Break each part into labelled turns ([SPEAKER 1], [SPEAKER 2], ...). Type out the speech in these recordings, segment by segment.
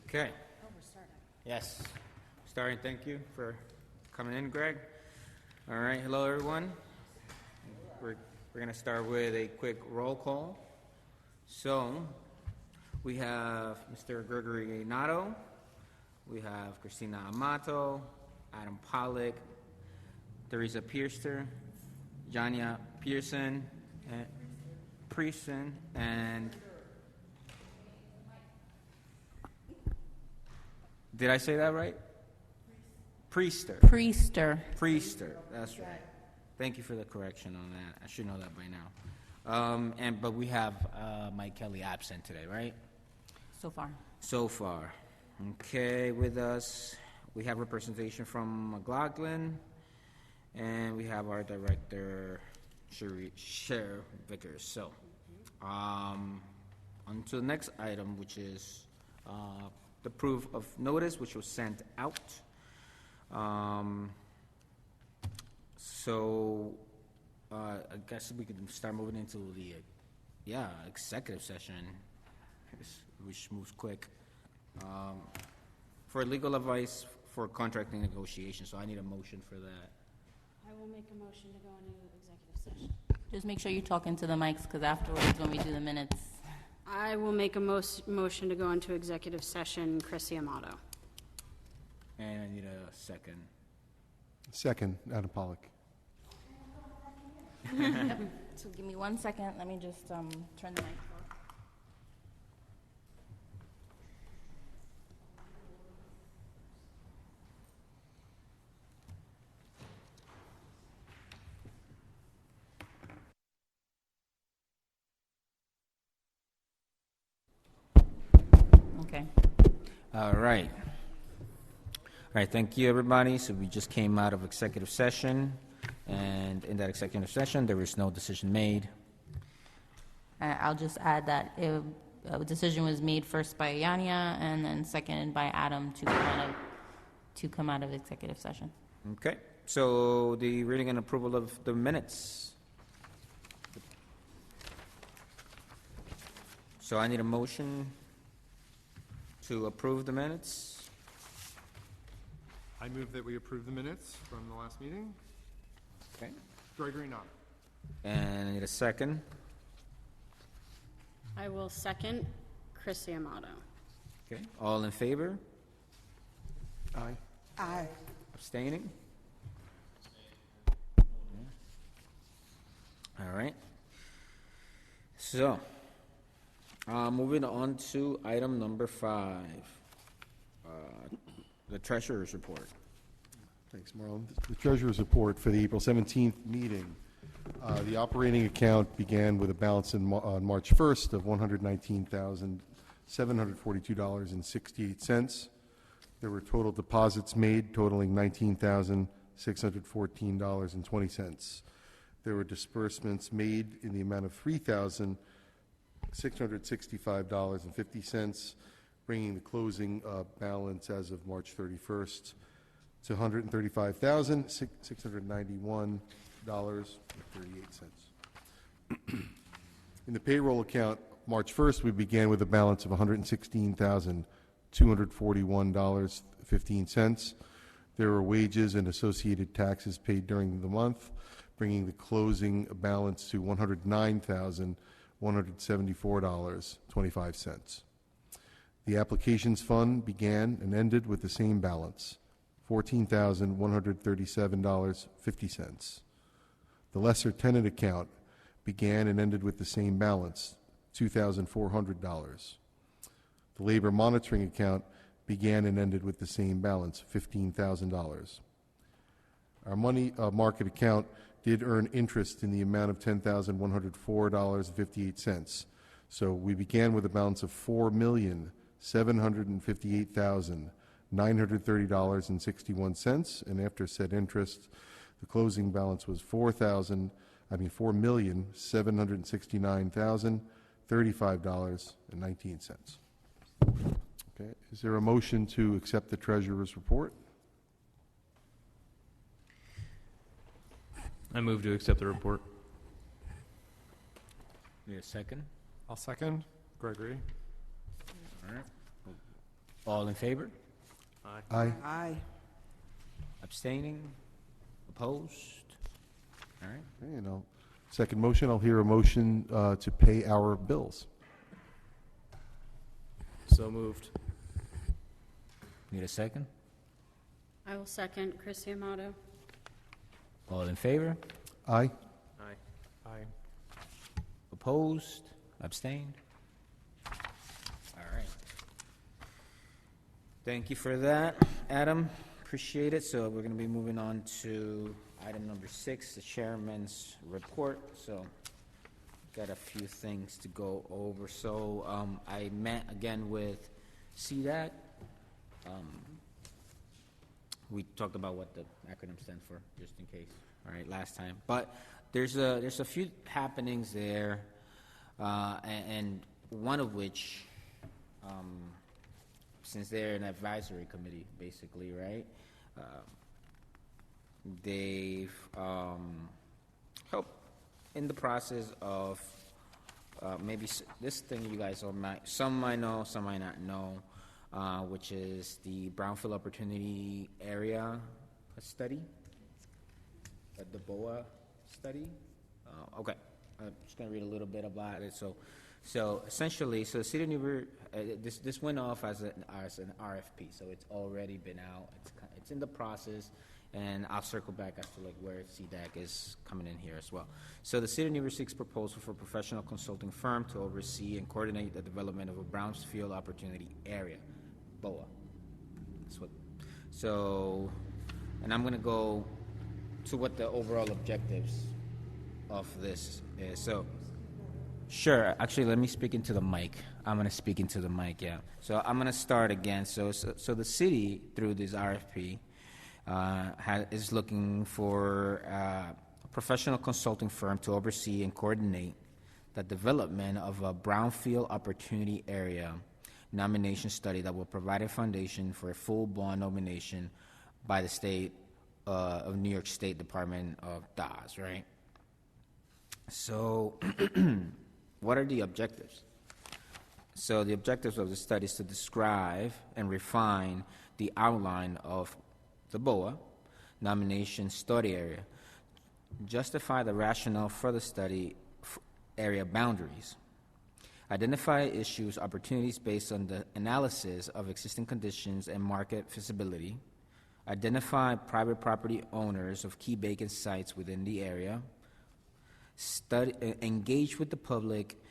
[SPEAKER 1] Okay.
[SPEAKER 2] Oh, we're starting.
[SPEAKER 1] Yes. Starting. Thank you for coming in, Greg. All right. Hello, everyone. We're going to start with a quick roll call. So, we have Mr. Gregory Renato. We have Christina Amato, Adam Pollack, Teresa Pierster, Jania Pearson, and did I say that right? Priester. Priester. That's right. Thank you for the correction on that. I should know that by now. But we have Mike Kelly absent today, right? So far. Okay, with us, we have representation from McLaughlin, and we have our director, Cher Vickers. So, on to the next item, which is the proof of notice, which was sent out. I guess we can start moving into the, executive session, which moves quick. For legal advice for contracting negotiations, so I need a motion for that.
[SPEAKER 2] I will make a motion to go into executive session.
[SPEAKER 3] Just make sure you talk into the mics, because afterwards, when we do the minutes.
[SPEAKER 2] I will make a motion to go into executive session, Chris Amato.
[SPEAKER 1] And I need a second.
[SPEAKER 4] Second, Adam Pollack.
[SPEAKER 3] So give me 1 second. Let me just turn the mic off. Okay.
[SPEAKER 1] All right. Thank you, everybody. So we just came out of executive session, and in that executive session, there was no decision made.
[SPEAKER 3] I'll just add that a decision was made first by Yania and then seconded by Adam to come out of executive session.
[SPEAKER 1] Okay. So the reading and approval of the minutes. So I need a motion to approve the minutes.
[SPEAKER 5] I move that we approve the minutes from the last meeting.
[SPEAKER 1] Okay.
[SPEAKER 5] Gregory Knott.
[SPEAKER 1] And I need a second.
[SPEAKER 2] I will second Chris Amato.
[SPEAKER 1] Okay. All in favor?
[SPEAKER 4] Aye.
[SPEAKER 1] Abstaining? All right. So, moving on to item number 5, the treasurer's report.
[SPEAKER 4] Thanks, Marlon. The treasurer's report for the April 17th meeting. The operating account began with a balance on March 1st of $119,742.68. There were total deposits made totaling $19,614.20. There were disbursements made in the amount of $3,665.50, bringing the closing balance as of March 31st to $135,691.38. In the payroll account, March 1st, we began with a balance of $116,241.15. There were wages and associated taxes paid during the month, bringing the closing balance to $109,174.25. The applications fund began and ended with the same balance, $14,137.50. The lesser tenant account began and ended with the same balance, $2,400. The labor monitoring account began and ended with the same balance, $15,000. Our money market account did earn interest in the amount of $10,104.58. So we began with a balance of $4,758,930.61, and after said interest, the closing balance was $4,769,035.19. Okay, is there a motion to accept the treasurer's report?
[SPEAKER 6] I move to accept the report.
[SPEAKER 1] Need a second?
[SPEAKER 5] I'll second. Gregory.
[SPEAKER 1] All right. All in favor?
[SPEAKER 4] Aye.
[SPEAKER 6] Aye.
[SPEAKER 1] Abstaining? Opposed? All right.
[SPEAKER 4] And I'll, second motion, I'll hear a motion to pay our bills.
[SPEAKER 7] So moved.
[SPEAKER 1] Need a second?
[SPEAKER 2] I will second Chris Yamato.
[SPEAKER 1] All in favor?
[SPEAKER 4] Aye.
[SPEAKER 7] Aye.
[SPEAKER 5] Aye.
[SPEAKER 1] Opposed? Abstained? All right. Thank you for that, Adam. Appreciate it. So we're going to be moving on to item number 6, the chairman's report. So got a few things to go over. So I met again with CDAC. We talked about what the acronym stands for, just in case. All right, last time. But there's a few happenings there, and one of which, since they're an advisory committee, basically, right? They've helped in the process of maybe this thing you guys all some might know, some might not know, which is the Brownfield Opportunity Area study, the BOA study. Okay, I'm just going to read a little bit about it. So essentially, the City of Newburgh, this went off as an RFP, so it's already been out. It's in the process, and I'll circle back as to like where CDAC is coming in here as well. So the City of Newburgh seeks proposal for a professional consulting firm to oversee and coordinate the development of a Brownfield Opportunity Area, BOA. That's what. So, and I'm going to go to what the overall objectives of this is. So, sure. Actually, let me speak into the mic. I'm going to speak into the mic, yeah. So I'm going to start again. So the city, through this RFP, is looking for a professional consulting firm to oversee and coordinate the development of a Brownfield Opportunity Area nomination study that will provide a foundation for a full bond nomination by the state of New York State Department of DOS, right? So what are the objectives? So the objectives of the study is to describe and refine the outline of the BOA nomination study area, justify the rationale for the study area boundaries, identify issues, opportunities based on the analysis of existing conditions and market feasibility, identify private property owners of key vacant sites within the area, engage with the public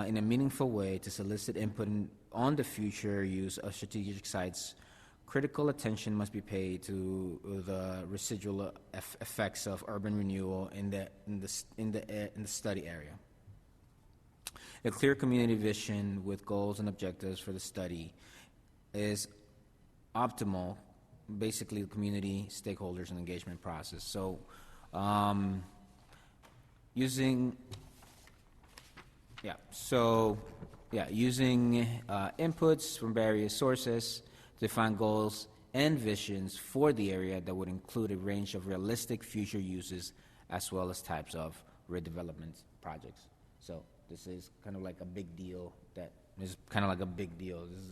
[SPEAKER 1] in a meaningful way to solicit input on the future use of strategic sites. Critical attention must be paid to the residual effects of urban renewal in the study area. A clear community vision with goals and objectives for the study is optimal, basically the community, stakeholders, and engagement process. So using inputs from various sources to define goals and visions for the area that would include a range of realistic future uses as well as types of redevelopment projects. So this is kind of like a big deal. This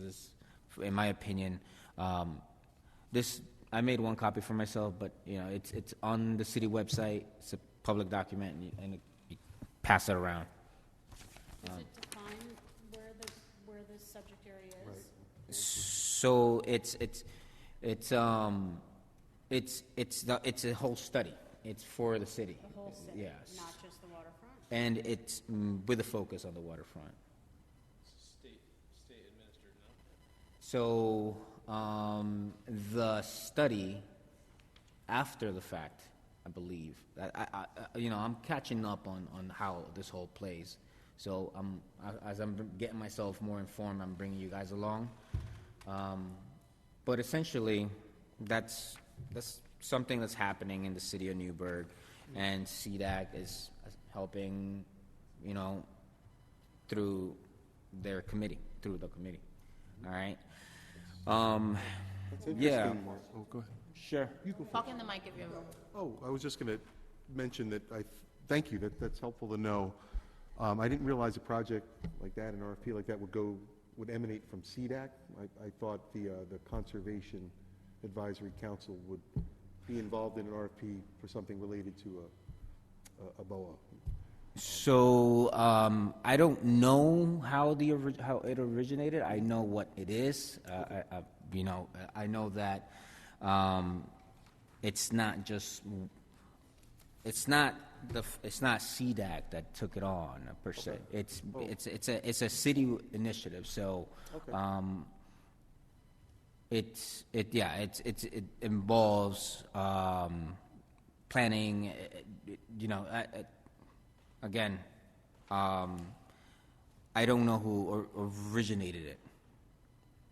[SPEAKER 1] is, in my opinion, this, I made one copy for myself, but it's on the city website. It's a public document, and you pass it around.
[SPEAKER 2] Is it defined where the subject area is?
[SPEAKER 1] So it's a whole study. It's for the city.
[SPEAKER 2] The whole city,
[SPEAKER 1] yes,
[SPEAKER 2] not just the waterfront?
[SPEAKER 1] and it's with a focus on the waterfront.
[SPEAKER 7] State administered, no?
[SPEAKER 1] So the study, after the fact, I believe, I'm catching up on how this whole plays. So as I'm getting myself more informed, I'm bringing you guys along. But essentially, that's something that's happening in the city of Newburgh, and CDAC is helping, through the committee. All right.
[SPEAKER 4] That's interesting.
[SPEAKER 1] Yeah.
[SPEAKER 4] Oh, go ahead.
[SPEAKER 1] Sure.
[SPEAKER 4] You go
[SPEAKER 3] Talk in the mic if you're.
[SPEAKER 4] Oh, I was just going to mention that thank you, that's helpful to know. I didn't realize a project like that, an RFP like that would would emanate from CDAC. I thought the Conservation Advisory Council would be involved in an RFP for something related to a BOA.
[SPEAKER 1] So I don't know how how it originated. I know what it is. I know that it's not just it's not CDAC that took it on per se.
[SPEAKER 4] Okay.
[SPEAKER 1] It's a city initiative. So
[SPEAKER 4] Okay.
[SPEAKER 1] it involves planning. Again, I don't know who originated it.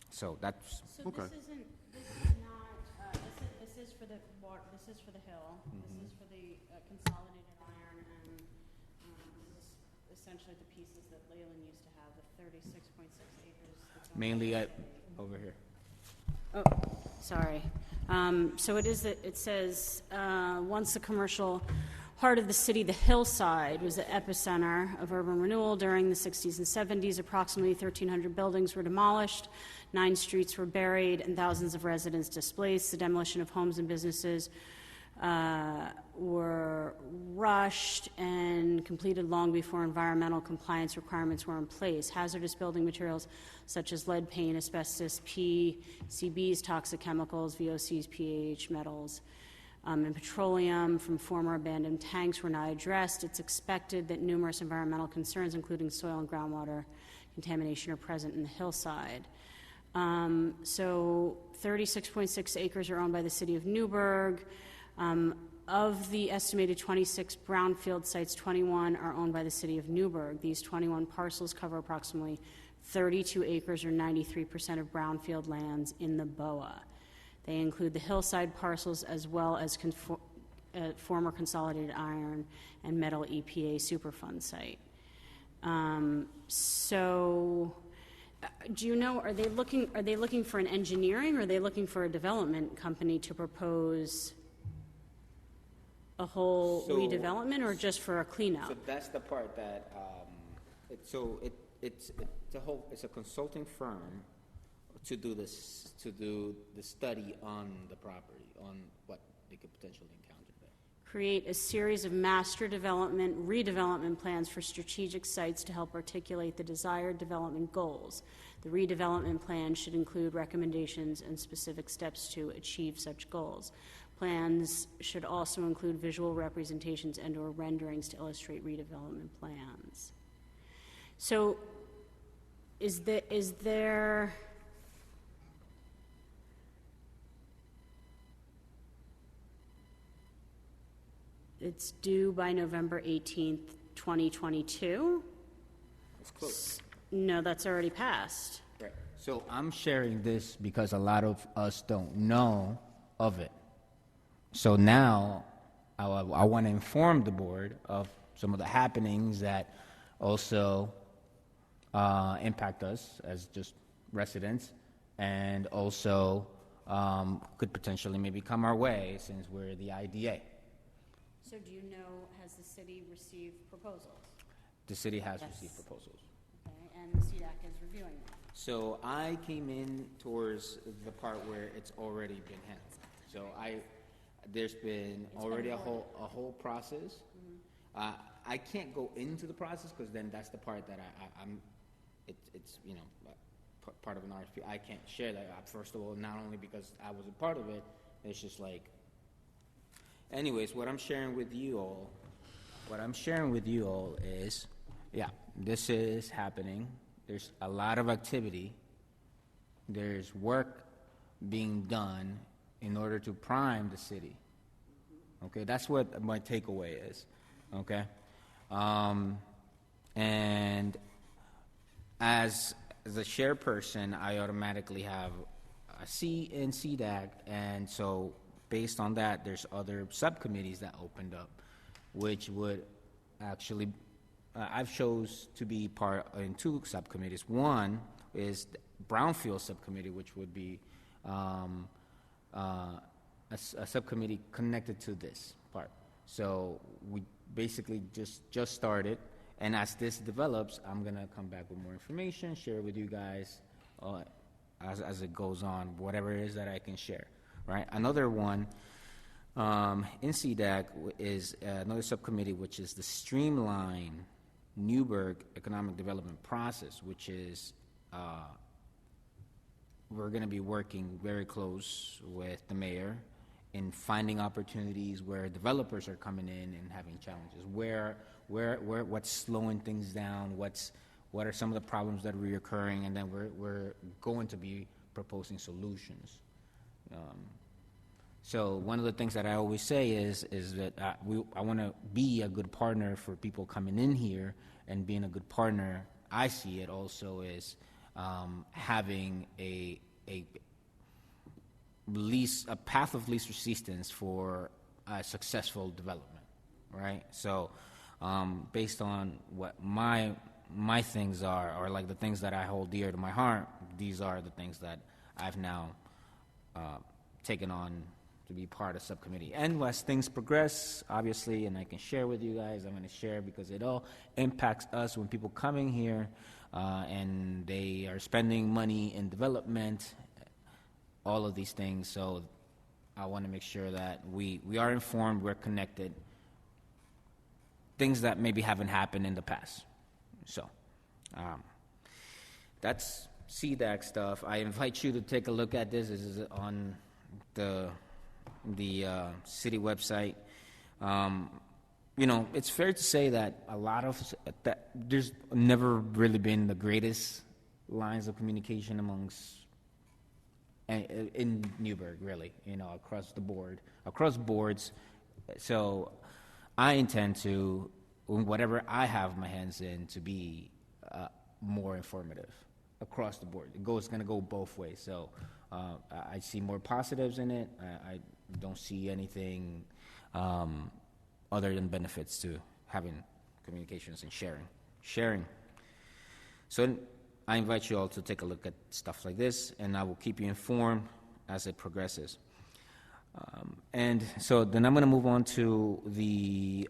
[SPEAKER 1] So that's
[SPEAKER 2] So
[SPEAKER 4] Okay.
[SPEAKER 2] this is not, this is for the water, this is for the hill, this is for the consolidated iron, and this is essentially the pieces that Leyland used to have, the 36.6 acres. that's owned
[SPEAKER 1] mainly
[SPEAKER 2] by the city.
[SPEAKER 1] over here.
[SPEAKER 2] Oh, sorry. So it says, once the commercial heart of the city, the hillside, was the epicenter of urban renewal during the 60s and 70s. Approximately 1,300 buildings were demolished, 9 streets were buried, and thousands of residents displaced. The demolition of homes and businesses were rushed and completed long before environmental compliance requirements were in place. Hazardous building materials such as lead paint, asbestos, PCBs, toxic chemicals, VOCs, pH, metals, and petroleum from former abandoned tanks were not addressed. It's expected that numerous environmental concerns, including soil and groundwater contamination, are present in the hillside. So 36.6 acres are owned by the city of Newburgh. Of the estimated 26 brownfield sites, 21 are owned by the city of Newburgh. These 21 parcels cover approximately 32 acres or 93% of brownfield lands in the BOA. They include the hillside parcels as well as former consolidated iron and metal EPA Superfund site. Do you know, are they looking for an engineering, or are they looking for a development company to propose a whole redevelopment, or just for a cleanup?
[SPEAKER 1] So that's the part that it's a consulting firm to do the study on the property, on what they could potentially encounter there.
[SPEAKER 2] Create a series of master development, redevelopment plans for strategic sites to help articulate the desired development goals. The redevelopment plan should include recommendations and specific steps to achieve such goals. Plans should also include visual representations and/or renderings to illustrate redevelopment plans. So, is there it's due by November 18th, 2022?
[SPEAKER 1] It's close.
[SPEAKER 2] No, that's already passed.
[SPEAKER 1] Right. So I'm sharing this because a lot of us don't know of it. So now I want to inform the board of some of the happenings that also impact us as just residents, and also could potentially maybe come our way since we're the IDA.
[SPEAKER 2] So do you know, has the city received proposals?
[SPEAKER 1] The city has
[SPEAKER 2] Yes.
[SPEAKER 1] received proposals.
[SPEAKER 2] Okay, and the CDAC is reviewing them.
[SPEAKER 1] So I came in towards the part where it's already been handled. So there's been
[SPEAKER 2] It's
[SPEAKER 1] already
[SPEAKER 2] been
[SPEAKER 1] a whole process. I can't go into the process because then that's the part that I'm. It's part of an RFP. I can't share that. First of all, not only because I was a part of it, it's just like. Anyways, what I'm sharing with you all is, yeah, this is happening. There's a lot of activity. There's work being done in order to prime the city. Okay, that's what my takeaway is. Okay, and as a chairperson, I automatically have a seat in CDAC, and so based on that, there's other subcommittees that opened up, which would actually, I've chose to be part in 2 subcommittees. One is the Brownfield Subcommittee, which would be a subcommittee connected to this part. So we basically just started, And as this develops, I'm gonna come back with more information, share it with you guys, as it goes on, whatever it is that I can share, right? Another one, in CDAC is another subcommittee, which is the Streamline Newburgh Economic Development Process, which is, we're gonna be working very close with the mayor in finding opportunities where developers are coming in and having challenges, what's slowing things down, what are some of the problems that are reoccurring, and then we're going to be proposing solutions. So one of the things that I always say is that I want to be a good partner for people coming in here, and being a good partner, I see it also is having a path of least resistance for a successful development, right? So based on what my things are, or like the things that I hold dear to my heart, these are the things that I've now taken on to be part of subcommittee. And as things progress, obviously, and I can share with you guys, I'm going to share, because it all impacts us when people coming here and they are spending money in development, all of these things. So I want to make sure that we are informed, we're connected, things that maybe haven't happened in the past. So that's CDAC stuff. I invite you to take a look at this. This is on the city website. You know, it's fair to say that there's never really been the greatest lines of communication amongst in Newburgh, really, you know, across boards. So I intend to, whatever I have my hands in, to be more informative across the board. It's going to go both ways. So I see more positives in it. I don't see anything other than benefits to having communications and sharing. So I invite you all to take a look at stuff like this, and I will keep you informed as it progresses. And so then I'm going to move on to the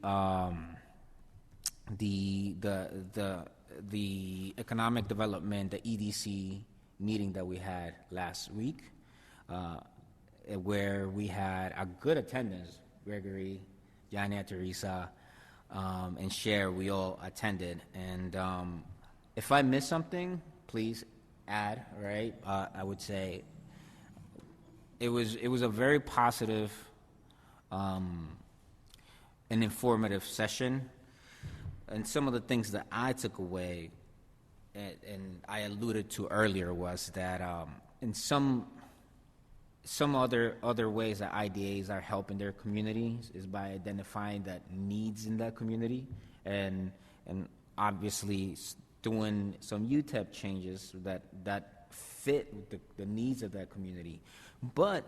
[SPEAKER 1] economic development, the EDC meeting that we had last week, where we had a good attendance. Gregory, Jania, Teresa, and Cher, we all attended. And if I missed something, please add, right? I would say it was a very positive and informative session. And some of the things that I took away, and I alluded to earlier, was that in some other ways that IDAs are helping their communities is by identifying that needs in that community, and obviously doing some UTEP changes that fit with the needs of that community, but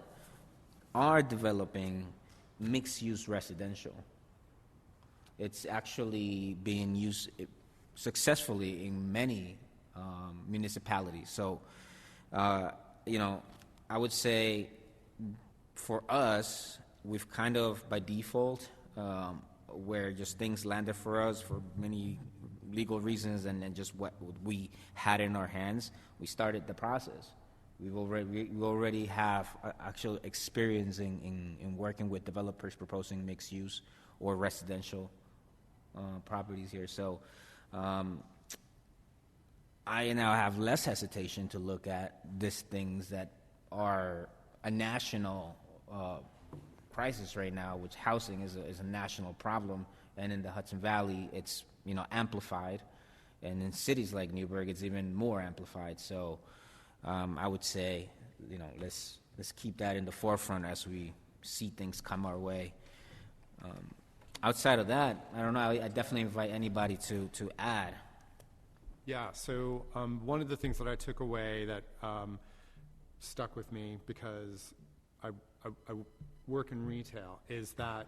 [SPEAKER 1] are developing mixed-use residential. It's actually being used successfully in many municipalities. So, you know, I would say for us, we've kind of, by default, where just things landed for us for many legal reasons and just what we had in our hands, we started the process. We already have actual experience in working with developers proposing mixed use or residential properties here. So I now have less hesitation to look at these things that are a national crisis right now, which housing is a national problem, and in the Hudson Valley, it's, you know, amplified, and in cities like Newburgh, it's even more amplified. So I would say, you know, let's keep that in the forefront as we see things come our way. Outside of that, I don't know, I definitely invite anybody to add.
[SPEAKER 5] Yeah, so one of the things that I took away that stuck with me, because I work in retail, is that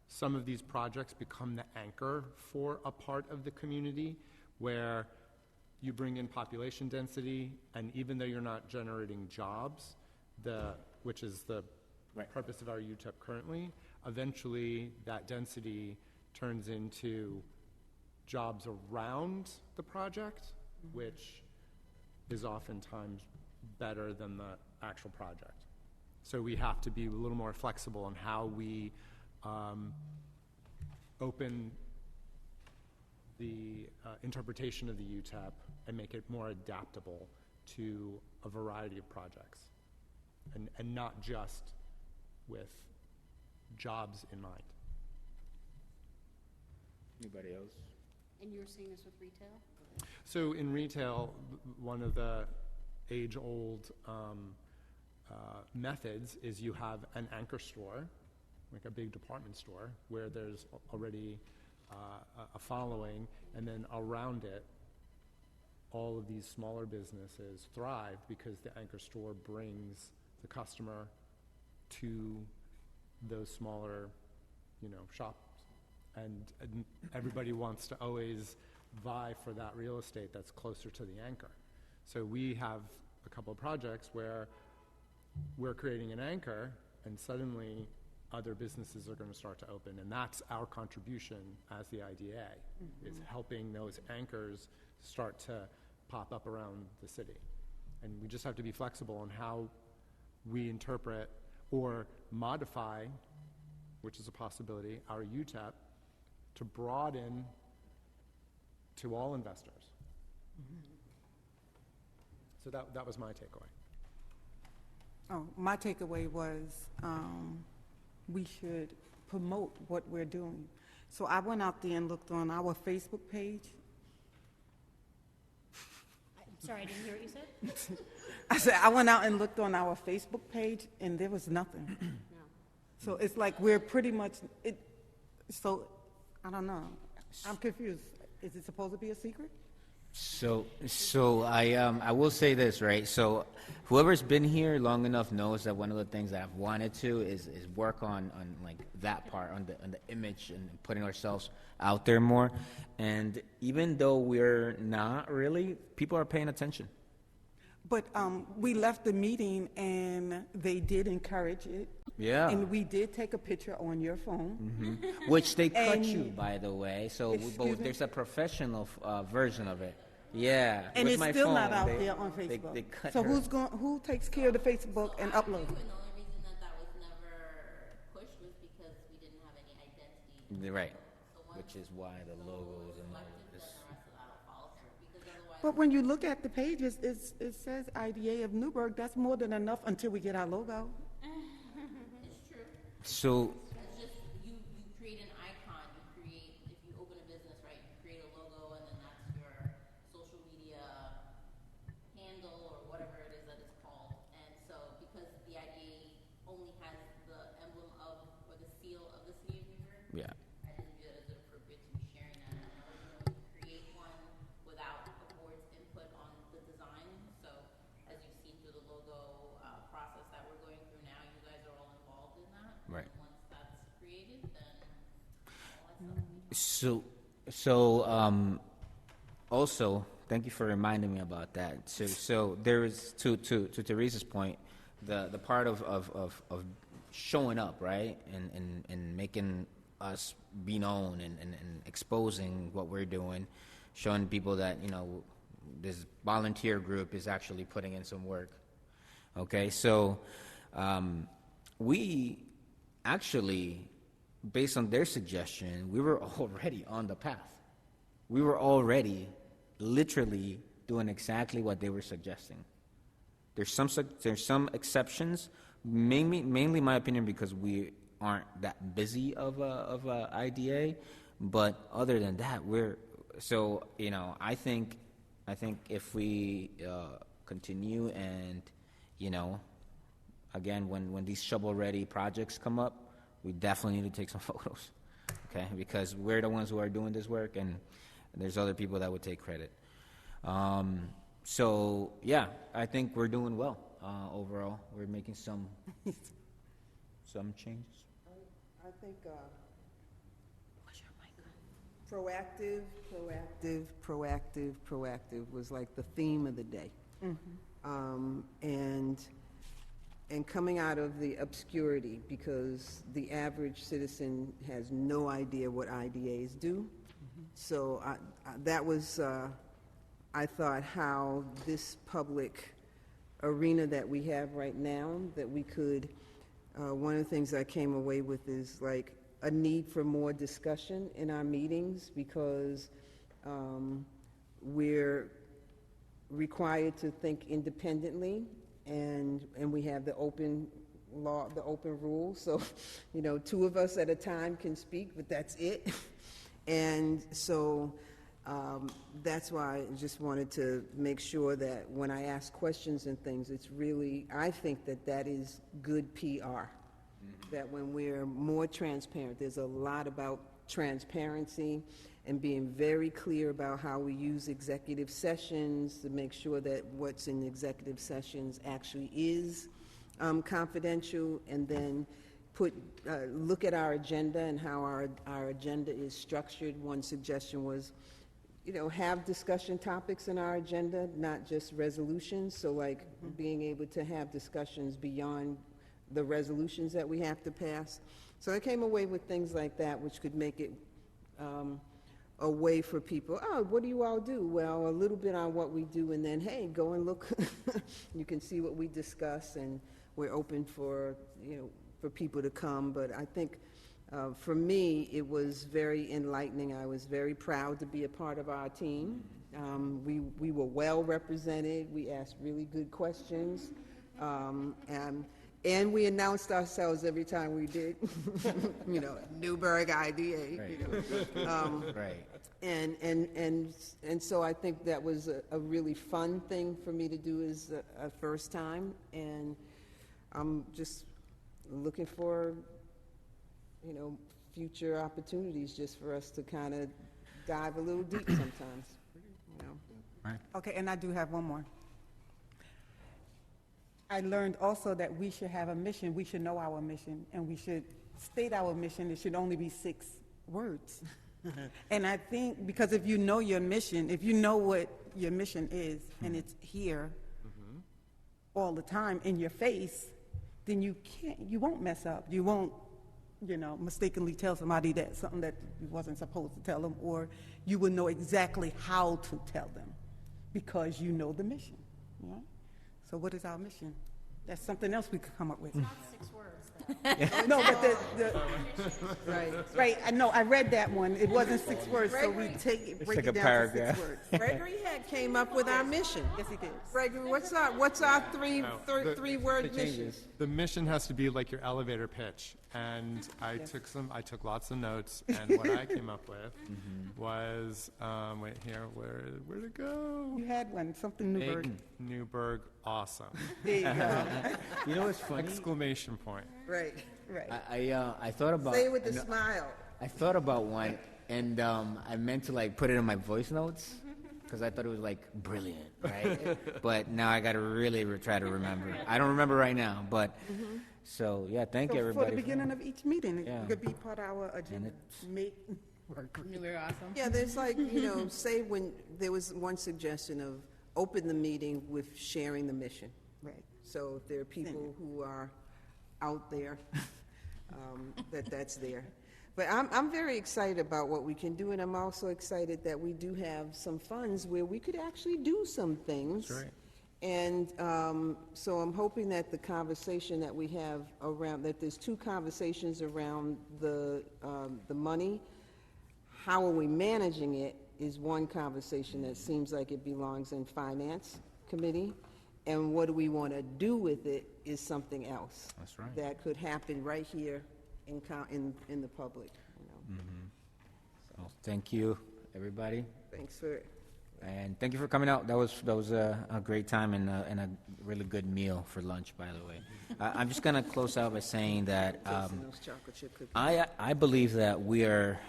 [SPEAKER 5] some of these projects become the anchor for a part of the community where you bring in population density, and even though you're not generating jobs, which is the purpose of our UTEP currently, eventually that density turns into jobs around the project, which is oftentimes better than the actual project. So we have to be a little more flexible in how we open the interpretation of the UTEP and make it more adaptable to a variety of projects, and not just with jobs in mind.
[SPEAKER 1] Anybody else?
[SPEAKER 2] And you were seeing this with retail?
[SPEAKER 5] So in retail, one of the age-old methods is you have an anchor store, like a big department store, where there's already a following, and then around it, all of these smaller businesses thrive because the anchor store brings the customer to those smaller, shops. And everybody wants to always vie for that real estate that's closer to the anchor. So we have a couple of projects where we're creating an anchor, and suddenly other businesses are going to start to open, and that's our contribution as the IDA, is helping those anchors start to pop up around the city. And we just have to be flexible on how we interpret or modify, which is a possibility, our UTEP to broaden to all investors. So that was my takeaway.
[SPEAKER 6] Oh, my takeaway was we should promote what we're doing. So I went out there and looked on our Facebook page.
[SPEAKER 2] I'm sorry, I didn't hear what you said?
[SPEAKER 6] I said I went out and looked on our Facebook page, and there was nothing.
[SPEAKER 2] No.
[SPEAKER 6] So it's like we're pretty much it. So I don't know. I'm confused. Is it supposed to be a secret?
[SPEAKER 1] So I will say this, right? So whoever's been here long enough knows that one of the things that I've wanted to is work on like that part, on the image and putting ourselves out there more. And even though we're not really, people are paying attention.
[SPEAKER 6] But we left the meeting, and they did encourage it.
[SPEAKER 1] Yeah.
[SPEAKER 6] And we did take a picture on your phone.
[SPEAKER 1] Which they cut
[SPEAKER 6] And-
[SPEAKER 1] you, by the way. So
[SPEAKER 6] Excuse me?
[SPEAKER 1] there's a professional version of it. Yeah.
[SPEAKER 6] And
[SPEAKER 1] with
[SPEAKER 6] it's
[SPEAKER 1] my
[SPEAKER 6] still
[SPEAKER 1] phone,
[SPEAKER 6] not out
[SPEAKER 1] they-
[SPEAKER 6] there on
[SPEAKER 1] they-
[SPEAKER 6] Facebook.
[SPEAKER 1] they cut
[SPEAKER 6] So
[SPEAKER 1] her.
[SPEAKER 6] who takes care of the Facebook and uploads?
[SPEAKER 3] And the only reason that was never pushed was because we didn't have any identity.
[SPEAKER 1] Right.
[SPEAKER 3] So once
[SPEAKER 1] Which is why the logos and all
[SPEAKER 3] selected,
[SPEAKER 1] this.
[SPEAKER 3] then the rest of that will follow through, because otherwise.
[SPEAKER 6] But when you look at the pages, it says IDA of Newburgh. That's more than enough until we get our logo.
[SPEAKER 3] It's true.
[SPEAKER 1] So
[SPEAKER 3] It's just, you create an icon, if you open a business, right, you create a logo, and then that's your social media handle, or whatever it is that it's called. And so, because the IDA only has the emblem of, or the seal of the city of Newburgh,
[SPEAKER 1] yeah.
[SPEAKER 3] I didn't view it as appropriate to be sharing that. And originally, we create one without the board's input on the design. So, as you've seen through the logo process that we're going through now, you guys are all involved in that.
[SPEAKER 1] Right.
[SPEAKER 3] And once that's created, then all that stuff.
[SPEAKER 1] Also, thank you for reminding me about that. So there is, to Teresa's point, the part of showing up, right, and making us be known and exposing what we're doing, showing people that this volunteer group is actually putting in some work. Okay, so we actually, based on their suggestion, we were already on the path. We were already literally doing exactly what they were suggesting. There's some exceptions, mainly my opinion, because we aren't that busy of a IDA, but other than that, I think if we continue and again, when these shovel-ready projects come up, we definitely need to take some photos, okay? Because we're the ones who are doing this work, and there's other people that would take credit. So, yeah, I think we're doing well overall. We're making some changes.
[SPEAKER 6] I think proactive was like the theme of the day. And coming out of the obscurity, because the average citizen has no idea what IDAs do.
[SPEAKER 8] So that was, I thought, how this public arena that we have right now, that we could, one of the things I came away with is like a need for more discussion in our meetings, because we're required to think independently, and we have the open law, the open rule. So, you know, 2 of us at a time can speak, but that's it. And so that's why I just wanted to make sure that when I ask questions and things, it's really, I think that that is good PR. That when we're more transparent, there's a lot about transparency and being very clear about how we use executive sessions to make sure that what's in executive sessions actually is confidential, and then look at our agenda and how our agenda is structured. One suggestion was, you know, have discussion topics in our agenda, not just resolutions. So like being able to have discussions beyond the resolutions that we have to pass. So I came away with things like that, which could make it a way for people, oh, what do you all do? Well, a little bit on what we do, and then, hey, go and look. You can see what we discuss, and we're open for, you know, for people to come. But I think for me, it was very enlightening. I was very proud to be a part of our team. We were well represented. We asked really good questions. And we announced ourselves every time we did. You know, Newburgh IDA.
[SPEAKER 1] Right.
[SPEAKER 8] You know.
[SPEAKER 1] Right.
[SPEAKER 8] And so I think that was a really fun thing for me to do as a first time, and I'm just looking for, you know, future opportunities just for us to kind of dive a little deep sometimes, you know.
[SPEAKER 1] Right.
[SPEAKER 6] Okay, and I do have one more. I learned also that we should have a mission. We should know our mission, and we should state our mission. It should only be 6 words. And I think, because if you know your mission, if you know what your mission is, and it's here all the time in your face, then you won't mess up. You won't, you know, mistakenly tell somebody that something that you wasn't supposed to tell them, or you will know exactly how to tell them because you know the mission. You know? So what is our mission? That's something else we could come up with.
[SPEAKER 2] Not 6 words, though.
[SPEAKER 6] No, but right, I know, I read that one. It wasn't 6 words, so we break
[SPEAKER 1] like
[SPEAKER 6] it
[SPEAKER 1] a
[SPEAKER 6] down to
[SPEAKER 1] paragraph.
[SPEAKER 6] 6 words.
[SPEAKER 8] Gregory had came up with our mission.
[SPEAKER 6] Yes, he did.
[SPEAKER 8] Gregory, what's our three-word mission?
[SPEAKER 5] The mission has to be like your elevator pitch, and I took lots of notes, and what I came up with was, wait here, where'd it go?
[SPEAKER 6] You had one, something Newburgh.
[SPEAKER 5] Newburgh, awesome!
[SPEAKER 6] There you go.
[SPEAKER 1] You know what's funny?
[SPEAKER 5] Exclamation point.
[SPEAKER 8] Right.
[SPEAKER 6] Right.
[SPEAKER 1] I thought about.
[SPEAKER 8] Say it with a smile.
[SPEAKER 1] I thought about one, and I meant to like put it in my voice notes because I thought it was like brilliant, right? But now I got to really try to remember. I don't remember right now, but so yeah, thank you
[SPEAKER 6] So
[SPEAKER 1] everybody.
[SPEAKER 6] for the beginning of each meeting,
[SPEAKER 1] Yeah.
[SPEAKER 6] it could be part of our agenda. Make work.
[SPEAKER 3] Very awesome.
[SPEAKER 8] Yeah, there's like, you know, say when, there was one suggestion of open the meeting with sharing the mission.
[SPEAKER 6] Right.
[SPEAKER 8] So if there are people who are out there, that's there. But I'm very excited about what we can do, and I'm also excited that we do have some funds where we could actually do some things.
[SPEAKER 1] That's right.
[SPEAKER 8] And so I'm hoping that the conversation that we have around, that there's 2 conversations around the money. How are we managing it is one conversation that seems like it belongs in Finance Committee. And what do we want to do with it is something else.
[SPEAKER 1] That's right.
[SPEAKER 8] That could happen right here in the public, you know.
[SPEAKER 1] Well, thank you, everybody,
[SPEAKER 8] Thanks for,
[SPEAKER 1] and thank you for coming out. That was a great time and a really good meal for lunch, by the way. I'm just gonna close out by saying that
[SPEAKER 8] tasting those chocolate chip cookies.
[SPEAKER 1] I believe that we are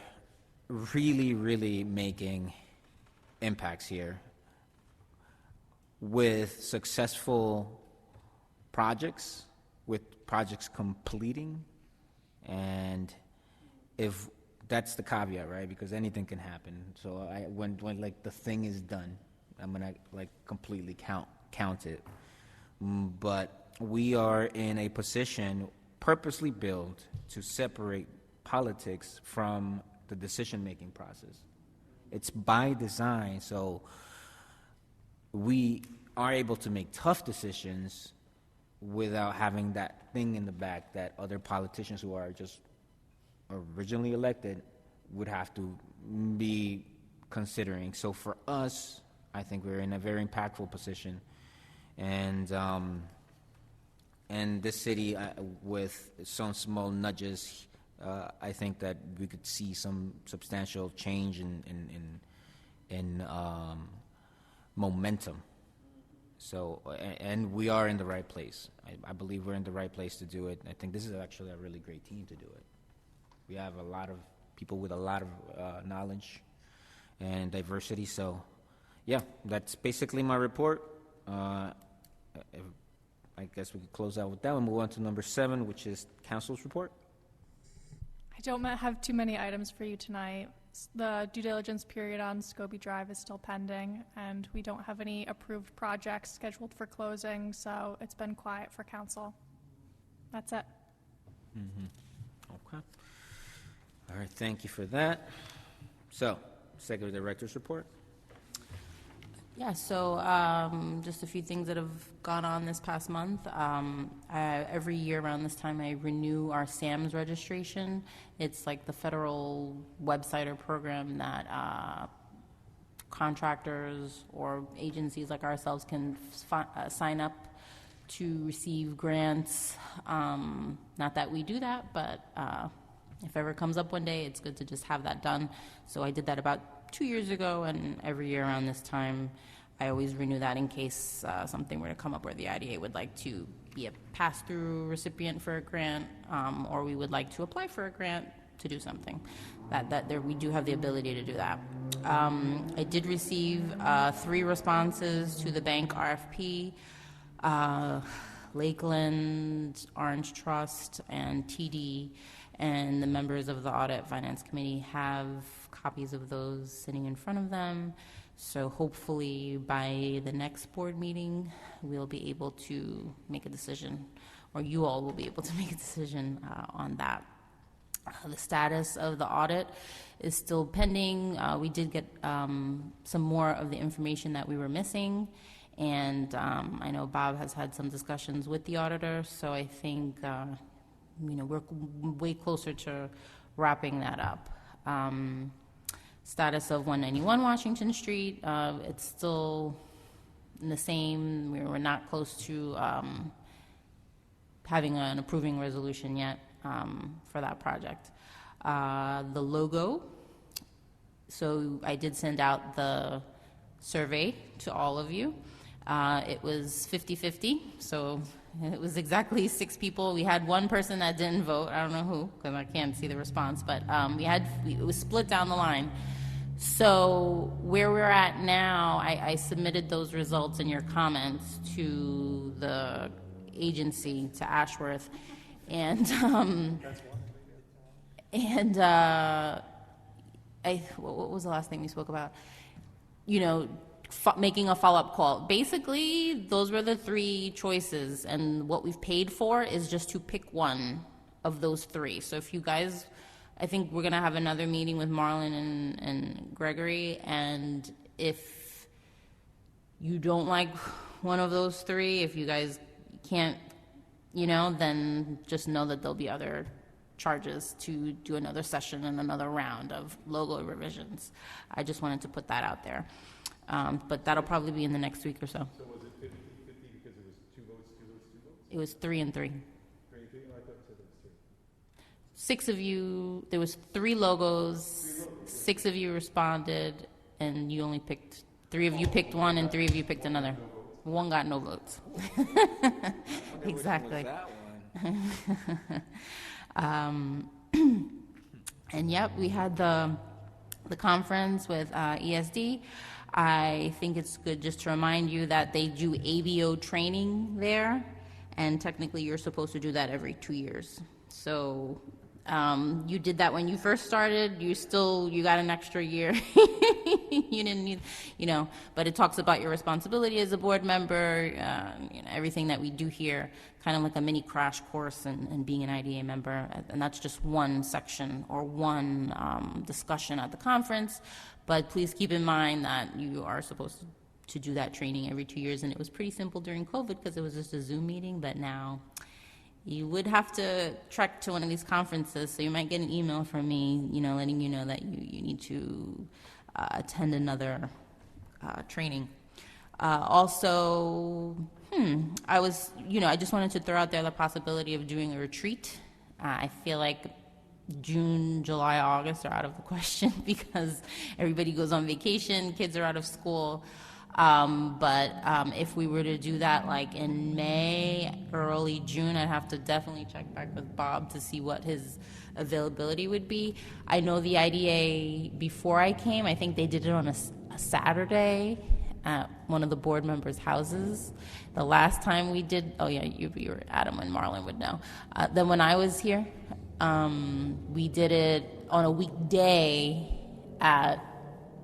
[SPEAKER 1] really making impacts here with successful projects, with projects completing, and if that's the caveat, right? Because anything can happen. So when like the thing is done, I'm gonna like completely count it. But we are in a position purposely built to separate politics from the decision-making process. It's by design, so we are able to make tough decisions without having that thing in the back that other politicians who are just originally elected would have to be considering. So for us, I think we're in a very impactful position, and this city, with some small nudges, I think that we could see some substantial change in momentum. So, and we are in the right place. I believe we're in the right place to do it. I think this is actually a really great team to do it. We have a lot of people with a lot of knowledge and diversity. So, yeah, that's basically my report. I guess we could close out with that and move on to number 7, which is council's report.
[SPEAKER 9] I don't have too many items for you tonight. The due diligence period on Scobie Drive is still pending, and we don't have any approved projects scheduled for closing, so it's been quiet for council. That's it.
[SPEAKER 1] Okay. All right, thank you for that. So, Executive Director's report.
[SPEAKER 3] Yeah, so just a few things that have gone on this past month. Every year around this time, I renew our SAMS registration. It's like the federal website or program that contractors or agencies like ourselves can sign up to receive grants. Not that we do that, but if ever comes up one day, it's good to just have that done. So I did that about 2 years ago, and every year around this time, I always renew that in case something were to come up where the IDA would like to be a pass-through recipient for a grant, or we would like to apply for a grant to do something. We do have the ability to do that. I did receive 3 responses to the bank RFP. Lakeland, Orange Trust, and TD, and the members of the Audit Finance Committee have copies of those sitting in front of them. So hopefully by the next board meeting, we'll be able to make a decision, or you all will be able to make a decision on that. The status of the audit is still pending. We did get some more of the information that we were missing, and I know Bob has had some discussions with the auditor, so I think we're way closer to wrapping that up. Status of 191 Washington Street, it's still in the same. We're not close to having an approving resolution yet for that project. The logo, so I did send out the survey to all of you. It was 50-50, so it was exactly 6 people. We had 1 person that didn't vote. I don't know who, because I can't see the response, but it was split down the line. So where we're at now, I submitted those results and your comments to the agency, to Ashworth, and what was the last thing we spoke about? Making a follow-up call. Basically, those were the 3 choices, and what we've paid for is just to pick one of those 3. So if you guys, I think we're going to have another meeting with Marlon and Gregory, and if you don't like one of those 3, if you guys can't, then just know that there'll be other charges to do another session and another round of logo revisions. I just wanted to put that out there. But that'll probably be in the next week or so.
[SPEAKER 4] So was it 50-50 because it was 2 votes, 2 votes, 2 votes?
[SPEAKER 3] It was 3 and 3.
[SPEAKER 4] 3 and 3? I thought it said it was 3.
[SPEAKER 3] 6 of you, there was 3 logos, 6 of you responded, and you only picked, 3 of you picked one and 3 of you picked another. 1 got no votes. Exactly. And yep, we had the conference with ESD. I think it's good just to remind you that they do ABO training there, and technically you're supposed to do that every 2 years. So You did that when you first started. You got an extra year. You didn't need, but it talks about your responsibility as a board member, everything that we do here, kind of like a mini crash course in being an IDA member. And that's just one section or one discussion at the conference. But please keep in mind that you are supposed to do that training every 2 years. And it was pretty simple during COVID because it was just a Zoom meeting, but now you would have to trek to one of these conferences, so you might get an email from me, letting you know that you need to attend another training. Also, I just wanted to throw out there the possibility of doing a retreat. I feel like June, July, August are out of the question because everybody goes on vacation, kids are out of school. But if we were to do that like in May, early June, I'd have to definitely check back with Bob to see what his availability would be. I know the IDA, before I came, I think they did it on a Saturday at one of the board members' houses. The last time we did, you were Adam and Marlon would know. Then when I was here, we did it on a weekday at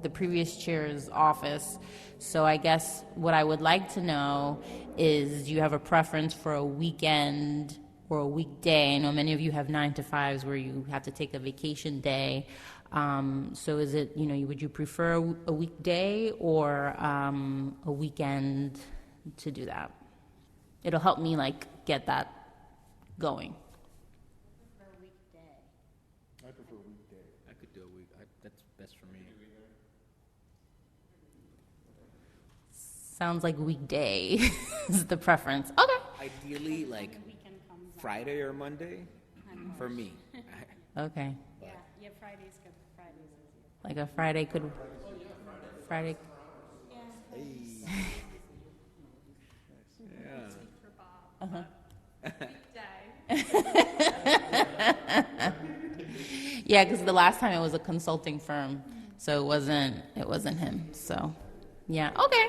[SPEAKER 3] the previous chair's office. So I guess what I would like to know is, do you have a preference for a weekend or a weekday? I know many of you have 9 to 5s where you have to take a vacation day. So is it, would you prefer a weekday or a weekend to do that? It'll help me get that going.
[SPEAKER 1] I prefer a weekday. I could do a week. That's best for me.
[SPEAKER 3] Sounds like weekday is the preference. Okay.
[SPEAKER 1] Ideally, Friday or Monday, for me.
[SPEAKER 3] Okay.
[SPEAKER 2] Yeah, Friday's good. Friday's easier.
[SPEAKER 3] Like a Friday could. Friday. Yeah, because the last time it was a consulting firm, so it wasn't him. So, yeah, okay.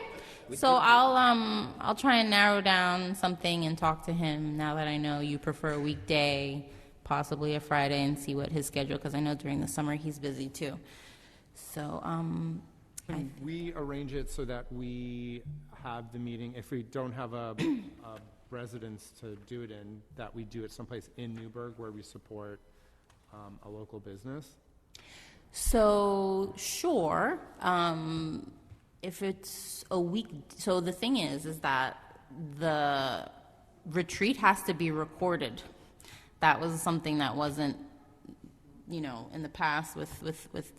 [SPEAKER 3] So I'll try and narrow down something and talk to him now that I know you prefer a weekday, possibly a Friday, and see what his schedule, because I know during the summer he's busy too. So
[SPEAKER 5] Can we arrange it so that we have the meeting, if we don't have a residence to do it in, that we do it someplace in Newburgh where we support a local business?
[SPEAKER 3] So sure. If it's a week, so the thing is that the retreat has to be recorded. That was something that wasn't, in the past with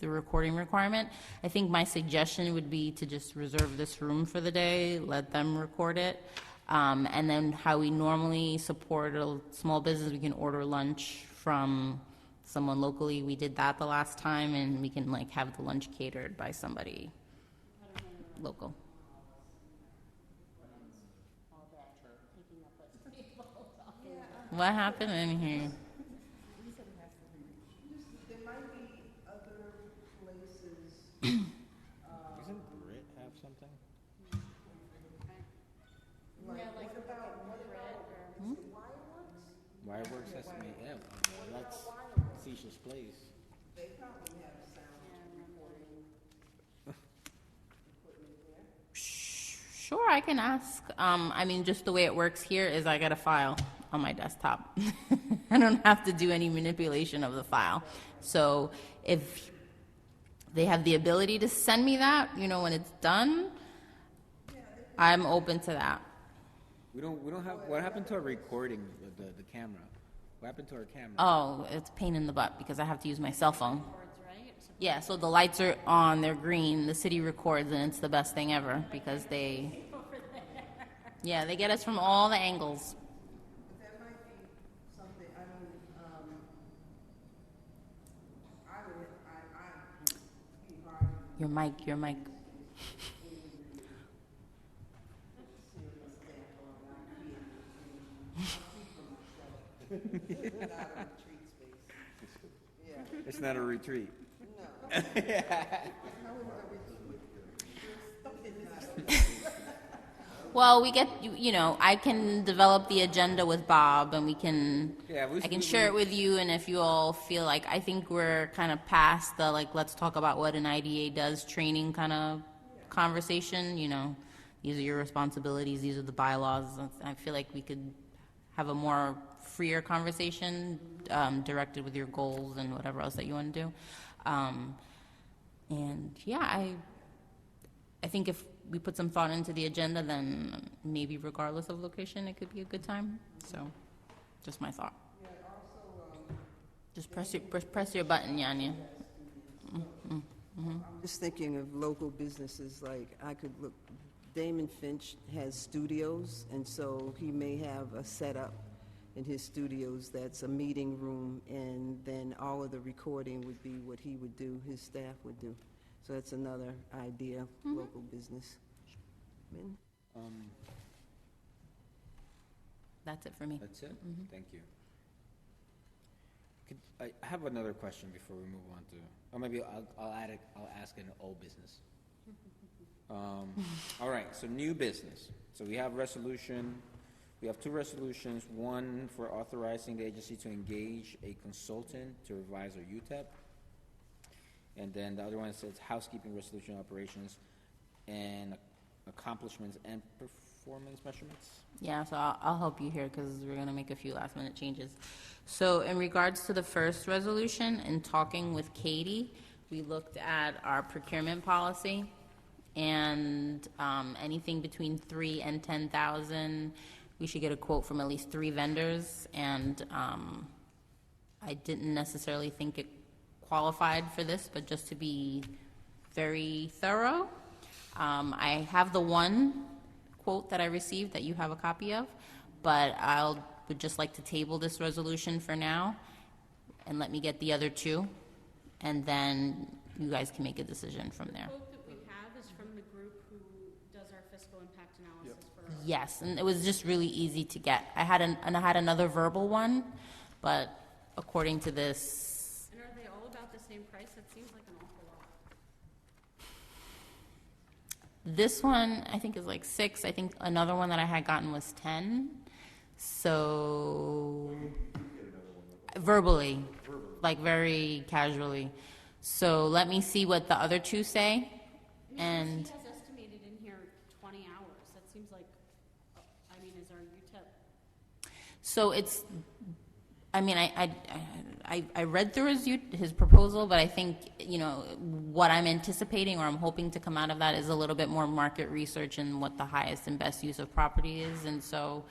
[SPEAKER 3] the recording requirement. I think my suggestion would be to just reserve this room for the day, let them record it, and then how we normally support a small business, we can order lunch from someone locally. We did that the last time, and we can have the lunch catered by somebody local. What happened in here?
[SPEAKER 8] There might be other places.
[SPEAKER 1] Doesn't Brit have something? Wireworks has to be, that's Facetious Place.
[SPEAKER 8] They probably have sound recording equipment there.
[SPEAKER 3] Sure, I can ask. Just the way it works here is I get a file on my desktop. I don't have to do any manipulation of the file. So if they have the ability to send me that, when it's done, I'm open to that.
[SPEAKER 1] We don't have, what happened to our recording, the camera? What happened to our camera?
[SPEAKER 3] Oh, it's a pain in the butt because I have to use my cell phone. Yeah, so the lights are on, they're green, the city records, and it's the best thing ever because they get us from all the angles.
[SPEAKER 8] But that might be something,
[SPEAKER 3] Your mic.
[SPEAKER 1] It's not a retreat.
[SPEAKER 3] Well, we get, you know, I can develop the agenda with Bob, and we can,
[SPEAKER 1] Yeah,
[SPEAKER 3] I can share it with you, and if you all feel like, I think we're kind of past the, like, let's talk about what an IDA does training kind of conversation, you know, these are your responsibilities, these are the bylaws. I feel like we could have a more freer conversation, directed with your goals and whatever else that you want to do. And yeah, I think if we put some thought into the agenda, then maybe regardless of location, it could be a good time. So, just my thought. Just press your button, Yanya.
[SPEAKER 8] Just thinking of local businesses, like I could look, Damon Finch has studios, and so he may have a setup in his studios that's a meeting room, and then all of the recording would be what he would do, his staff would do. So that's another idea, local business. Min?
[SPEAKER 3] That's it for me.
[SPEAKER 1] That's it? Thank you. I have another question before we move on to, or maybe I'll ask an old business. All right, so new business. So we have two resolutions, one for authorizing the agency to engage a consultant to revise our UTEP. And then the other one says housekeeping resolution operations and accomplishments and performance measurements.
[SPEAKER 3] Yeah, so I'll help you here because we're going to make a few last minute changes. So in regards to the first resolution, in talking with Katie, we looked at our procurement policy, and anything between 3 and 10,000, we should get a quote from at least 3 vendors, and I didn't necessarily think it qualified for this, but just to be very thorough, I have the one quote that I received that you have a copy of, but would just like to table this resolution for now and let me get the other 2, and then you guys can make a decision from there.
[SPEAKER 2] The quote that we have is from the group who does our fiscal impact analysis for us.
[SPEAKER 3] Yes, and it was just really easy to get. I had another verbal one, but according to this,
[SPEAKER 2] And are they all about the same price? That seems like an awful lot.
[SPEAKER 3] this one I think is like 6. I think another one that I had gotten was 10. So verbally, like very casually. So let me see what the other 2 say. And
[SPEAKER 2] She has estimated in here 20 hours. That seems like, I mean, is our UTEP?
[SPEAKER 3] so it's, I mean, I read through his proposal, but I think, you know, what I'm anticipating or I'm hoping to come out of that is a little bit more market research and what the highest and best use of property is. And so,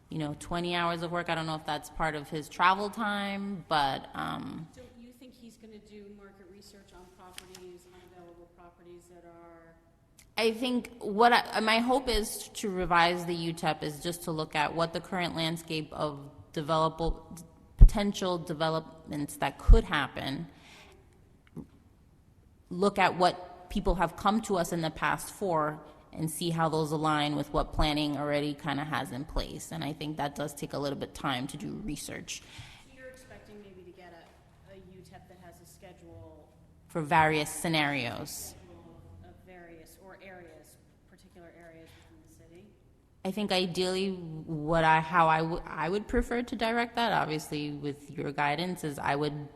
[SPEAKER 3] you know, 20 hours of work, I don't know if that's part of his travel time, but,
[SPEAKER 2] So you think he's going to do market research on properties, unavailable properties that are?
[SPEAKER 3] I think my hope is to revise the UTEP is just to look at what the current landscape of potential developments that could happen, look at what people have come to us in the past for, and see how those align with what planning already kind of has in place. And I think that does take a little bit of time to do research
[SPEAKER 2] So you're expecting maybe to get a UTEP that has a schedule
[SPEAKER 3] for various scenarios.
[SPEAKER 2] of various, or areas, particular areas within the city?
[SPEAKER 3] I think ideally how I would prefer to direct that, obviously with your guidance, is I would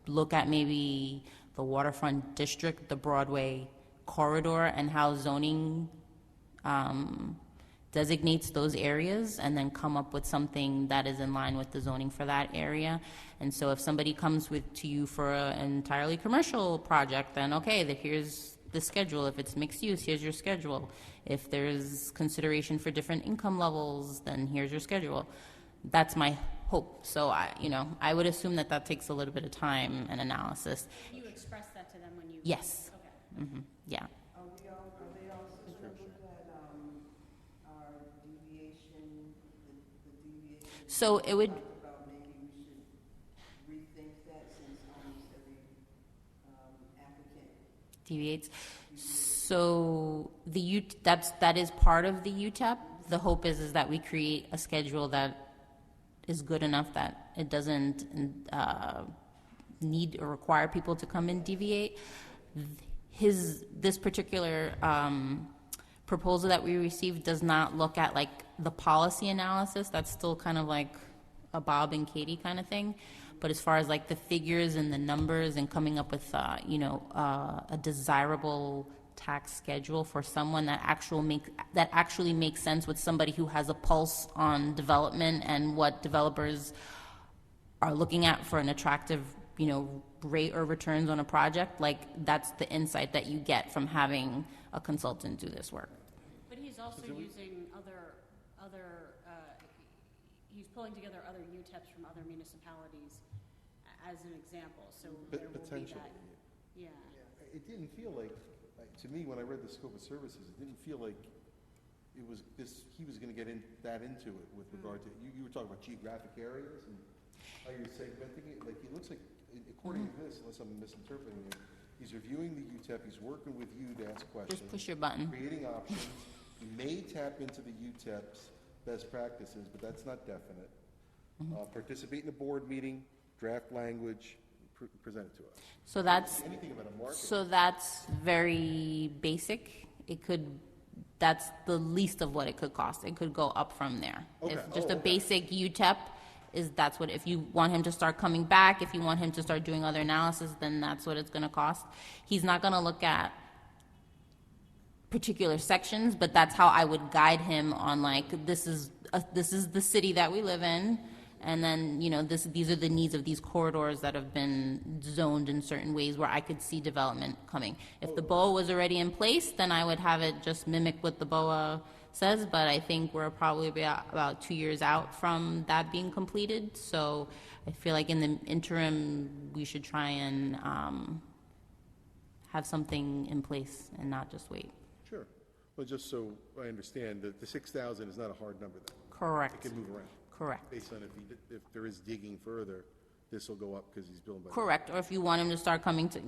[SPEAKER 3] look at maybe the waterfront district, the Broadway corridor, and how zoning designates those areas, and then come up with something that is in line with the zoning for that area. And so if somebody comes to you for an entirely commercial project, then okay, here's the schedule. If it's mixed use, here's your schedule. If there's consideration for different income levels, then here's your schedule. That's my hope. So I would assume that takes a little bit of time and analysis.
[SPEAKER 2] You express that to them when you?
[SPEAKER 3] Yes.
[SPEAKER 2] Okay.
[SPEAKER 3] Yeah.
[SPEAKER 8] Are they also going to look at our deviation, the deviation?
[SPEAKER 3] So it would.
[SPEAKER 8] Talked about maybe we should rethink that since almost every applicant.
[SPEAKER 3] Deviates. So that is part of the UTEP. The hope is that we create a schedule that is good enough that it doesn't need or require people to come and deviate. This particular proposal that we received does not look at like the policy analysis. That's still kind of like a Bob and Katie kind of thing. But as far as like the figures and the numbers and coming up with, a desirable tax schedule for someone that actually makes sense with somebody who has a pulse on development and what developers are looking at for an attractive, rate or returns on a project, like that's the insight that you get from having a consultant do this work.
[SPEAKER 2] But he's also using he's pulling together other UTEPs from other municipalities as an example, so there will be
[SPEAKER 4] Potentially.
[SPEAKER 2] that. Yeah.
[SPEAKER 4] It didn't feel like, to me, when I read the scope of services, it didn't feel like it was this, he was gonna get into it with regard to, you were talking about geographic areas and how you're segmenting it, like, it looks like, according to this, unless I'm misinterpreting it, he's reviewing the UTEP, he's working with you to ask questions.
[SPEAKER 3] Just push your button.
[SPEAKER 4] Creating options. He may tap into the UTEP's best practices, but that's not definite. Participate in a board meeting, draft language, present it to us.
[SPEAKER 3] So that's
[SPEAKER 4] Anything about a market?
[SPEAKER 3] So that's very basic. That's the least of what it could cost. It could go up from there.
[SPEAKER 4] Okay.
[SPEAKER 3] If just a
[SPEAKER 4] Okay.
[SPEAKER 3] basic UTEP that's what, if you want him to start coming back, if you want him to start doing other analysis, then that's what it's gonna cost. He's not gonna look at particular sections, but that's how I would guide him on like, this is the city that we live in. And then, these are the needs of these corridors that have been zoned in certain ways where I could see development coming. If the BOA was already in place, then I would have it just mimic what the BOA says, but I think we're probably about 2 years out from that being completed. So I feel like in the interim, we should try and have something in place and not just wait.
[SPEAKER 4] Sure. Well, just so I understand, the 6,000 is not a hard number then.
[SPEAKER 3] Correct.
[SPEAKER 4] It can move around.
[SPEAKER 3] Correct.
[SPEAKER 4] Based on if there is digging further, this will go up because he's building by.
[SPEAKER 3] Correct. Or if you want him to start coming to,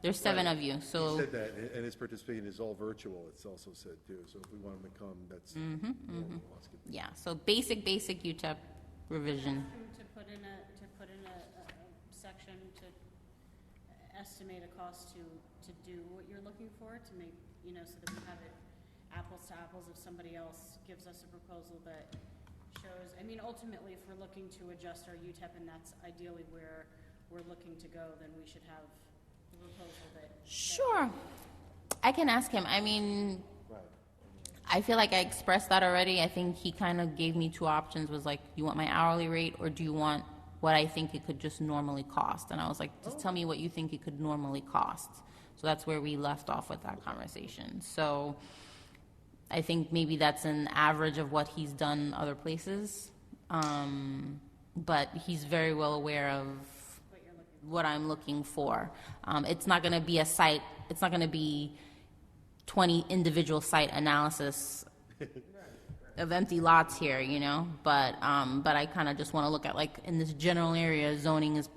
[SPEAKER 3] there's 7 of you, so.
[SPEAKER 4] He said that, and his participation is all virtual, it's also said too, so if we want him to come, that's. normal. Let's get-
[SPEAKER 3] Yeah, so basic UTEP revision.
[SPEAKER 2] Ask him to put in a section to estimate a cost to do what you're looking for, to make, so that we have it apples to apples if somebody else gives us a proposal that shows, ultimately, if we're looking to adjust our UTEP and that's ideally where we're looking to go, then we should have the proposal that.
[SPEAKER 3] Sure. I can ask him. I feel like I expressed that already. I think he kind of gave me 2 options, was like, you want my hourly rate or do you want what I think it could just normally cost? And I was like, just tell me what you think it could normally cost. So that's where we left off with that conversation. So I think maybe that's an average of what he's done other places. But he's very well aware of what I'm looking for. It's not going to be it's not going to be 20 individual site analysis of empty lots here, but I kind of just want to look at, like, in this general area, zoning has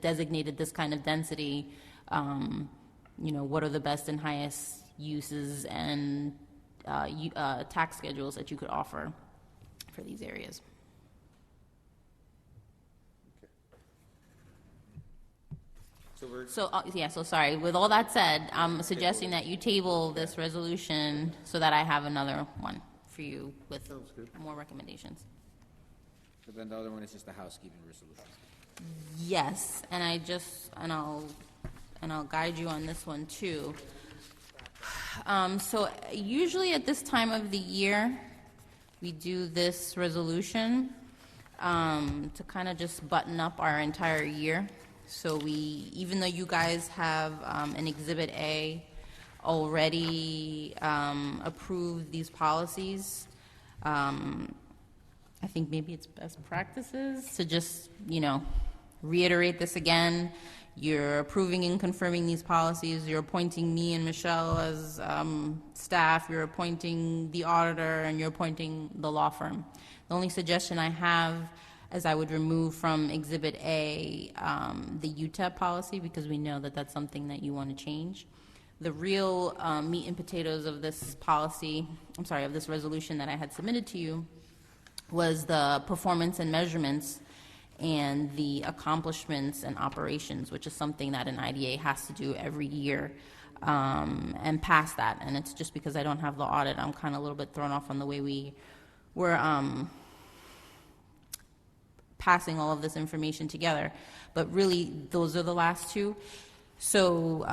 [SPEAKER 3] designated this kind of density. What are the best and highest uses and tax schedules that you could offer for these areas. So sorry, with all that said, I'm suggesting that you table this resolution so that I have another one for you with more recommendations.
[SPEAKER 1] So then the other one is just a housekeeping resolution.
[SPEAKER 3] Yes, and I'll guide you on this one too. So usually at this time of the year, we do this resolution to kind of just button up our entire year. So even though you guys have an Exhibit A already approved these policies, I think maybe it's best practices to just, reiterate this again. You're approving and confirming these policies. You're appointing me and Michelle as staff. You're appointing the auditor, and you're appointing the law firm. The only suggestion I have is I would remove from Exhibit A the UTEP policy, because we know that that's something that you want to change. The real meat and potatoes of this policy, of this resolution that I had submitted to you, was the performance and measurements and the accomplishments and operations, which is something that an IDA has to do every year. and pass that. And it's just because I don't have the audit, I'm kind of a little bit thrown off on the way we were passing all of this information together. But really, those are the last two. So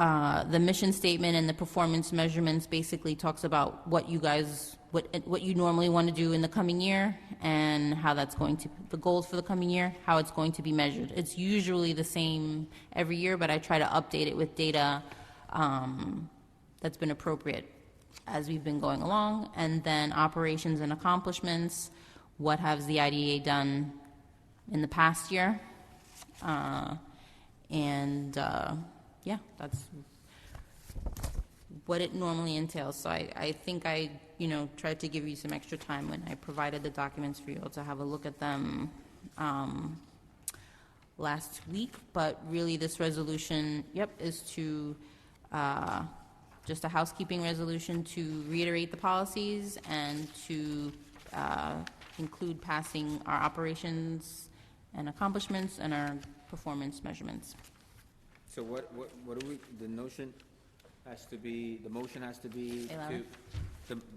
[SPEAKER 3] the mission statement and the performance measurements basically talks about what you guys, what you normally want to do in the coming year, and how that's going to, the goals for the coming year, how it's going to be measured. It's usually the same every year, but I try to update it with data that's been appropriate as we've been going along. And then operations and accomplishments, what has the IDA done in the past year? Yeah, that's what it normally entails. So I think I, tried to give you some extra time when I provided the documents for you all to have a look at them last week. But really, this resolution, is to just a housekeeping resolution to reiterate the policies and to include passing our operations and accomplishments and our performance measurements.
[SPEAKER 1] So what do we, the motion has to be
[SPEAKER 3] Eleven.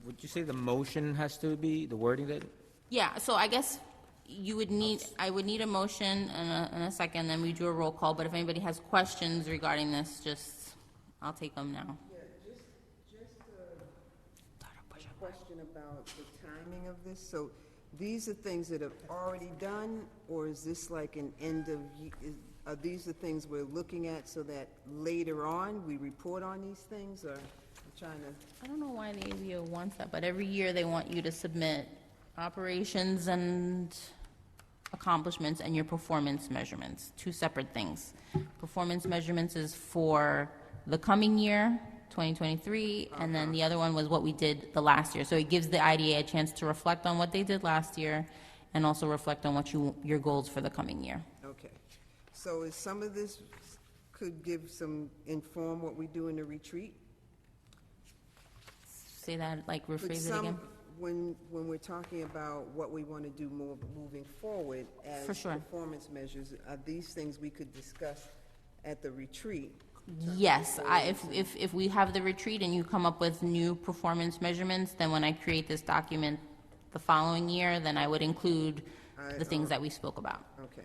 [SPEAKER 1] would you say the motion has to be, the wording that?
[SPEAKER 3] Yeah, so I guess I would need a motion and a second, then we do a roll call, but if anybody has questions regarding this, I'll take them now.
[SPEAKER 8] Yeah, just a question about the timing of this. So these are things that have already done, or is this like an end of, are these the things we're looking at so that later on we report on these things, or I'm trying to?
[SPEAKER 3] I don't know why the AVO wants that, but every year they want you to submit operations and accomplishments and your performance measurements, two separate things. Performance measurements is for the coming year, 2023, and then the other one was what we did the last year. So it gives the IDA a chance to reflect on what they did last year and also reflect on what your goals for the coming year.
[SPEAKER 8] Okay. So is some of this could inform what we do in the retreat?
[SPEAKER 3] Say that, like
[SPEAKER 8] Could
[SPEAKER 3] rephrase it again?
[SPEAKER 8] When we're talking about what we want to do more moving forward as
[SPEAKER 3] For sure.
[SPEAKER 8] performance measures, are these things we could discuss at the retreat?
[SPEAKER 3] Yes, if we have the retreat and you come up with new performance measurements, then when I create this document the following year, then I would include the things that we spoke about.
[SPEAKER 8] Okay.